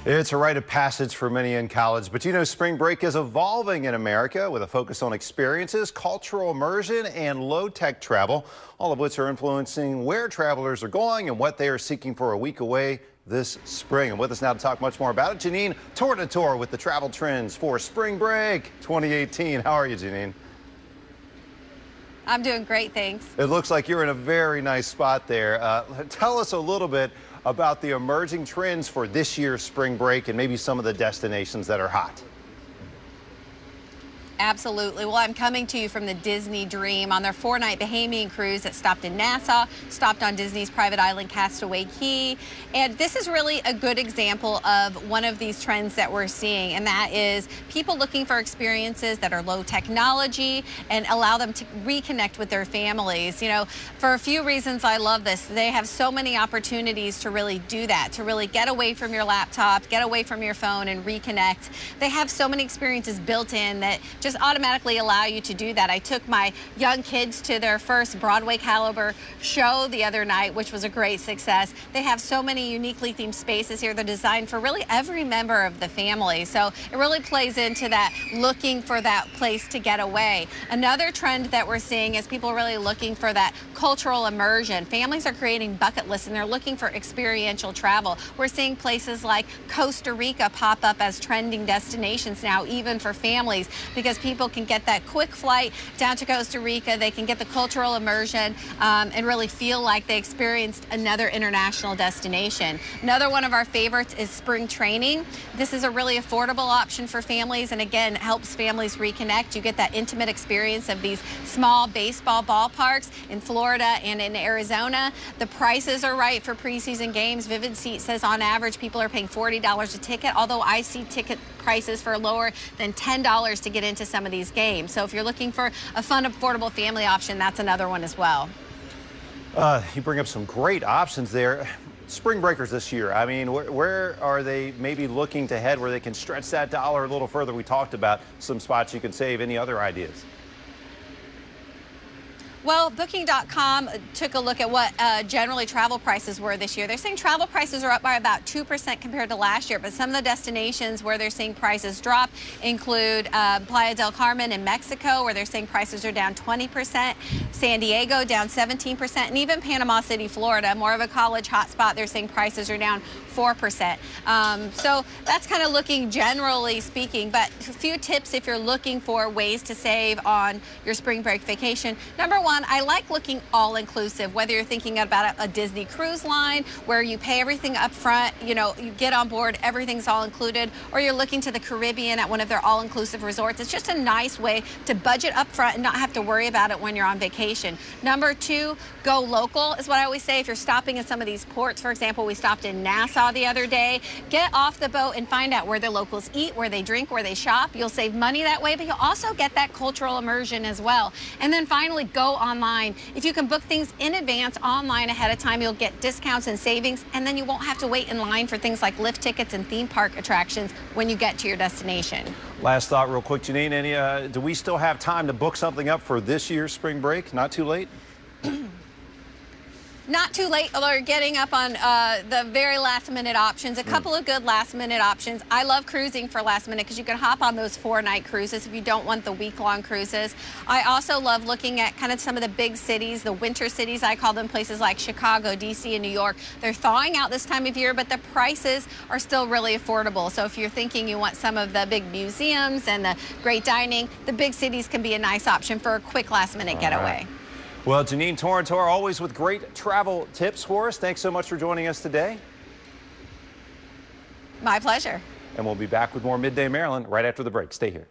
It's a rite of passage for many in college, but you know, spring break is evolving in America with a focus on experiences, cultural immersion, and low-tech travel, all of which are influencing where travelers are going and what they are seeking for a week away this spring. And with us now to talk much more about it, Jeanenne Tornatore with the travel trends for spring break 2018. How are you, Jeanenne? I'm doing great, thanks. It looks like you're in a very nice spot there. Tell us a little bit about the emerging trends for this year's spring break and maybe some of the destinations that are hot. Absolutely. Well, I'm coming to you from the Disney Dream on their 4-night Bahamian cruise that stopped in Nassau, stopped on Disney's private island Castaway Cay. And this is really a good example of one of these trends that we're seeing, and that is people looking for experiences that are low technology and allow them to reconnect with their families. You know, for a few reasons I love this. They have so many opportunities to really do that, to really get away from your laptop, get away from your phone and reconnect. They have so many experiences built in that just automatically allow you to do that. I took my young kids to their first Broadway caliber show the other night, which was a great success. They have so many uniquely themed spaces here. They're designed for really every member of the family. So it really plays into that looking for that place to get away. Another trend that we're seeing is people really looking for that cultural immersion. Families are creating bucket lists and they're looking for experiential travel. We're seeing places like Costa Rica pop up as trending destinations now, even for families, because people can get that quick flight down to Costa Rica. They can get the cultural immersion and really feel like they experienced another international destination. Another one of our favorites is spring training. This is a really affordable option for families, and again, helps families reconnect. You get that intimate experience of these small baseball ballparks in Florida and in Arizona. The prices are right for preseason games. Vivid Seats says on average people are paying $40 a ticket, although I see ticket prices for lower than $10 to get into some of these games. So if you're looking for a fun, affordable family option, that's another one as well. You bring up some great options there. Spring breakers this year, I mean, where are they maybe looking to head where they can stretch that dollar a little further? We talked about some spots you can save. Any other ideas? Well, Booking.com took a look at what generally travel prices were this year. They're saying travel prices are up by about 2% compared to last year, but some of the destinations where they're seeing prices drop include Playa del Carmen in Mexico, where they're saying prices are down 20%, San Diego down 17%, and even Panama City, Florida, more of a college hotspot, they're saying prices are down 4%. So that's kind of looking generally speaking, but a few tips if you're looking for ways to save on your spring break vacation. Number one, I like looking all-inclusive, whether you're thinking about a Disney cruise line where you pay everything up front, you know, you get on board, everything's all included, or you're looking to the Caribbean at one of their all-inclusive resorts. It's just a nice way to budget up front and not have to worry about it when you're on vacation. Number two, go local is what I always say. If you're stopping in some of these ports, for example, we stopped in Nassau the other day, get off the boat and find out where the locals eat, where they drink, where they shop. You'll save money that way, but you'll also get that cultural immersion as well. And then finally, go online. If you can book things in advance online ahead of time, you'll get discounts and savings, and then you won't have to wait in line for things like lift tickets and theme park attractions when you get to your destination. Last thought real quick, Jeanenne, do we still have time to book something up for this year's spring break? Not too late? Not too late, although you're getting up on the very last-minute options. A couple of good last-minute options. I love cruising for last minute because you can hop on those 4-night cruises if you don't want the week-long cruises. I also love looking at kind of some of the big cities, the winter cities, I call them, places like Chicago, D.C., and New York. They're thawing out this time of year, but the prices are still really affordable. So if you're thinking you want some of the big museums and the great dining, the big cities can be a nice option for a quick last-minute getaway. Well, Jeanenne Tornatore, always with great travel tips for us. Thanks so much for joining us today. My pleasure. And we'll be back with more Midday Maryland right after the break. Stay here.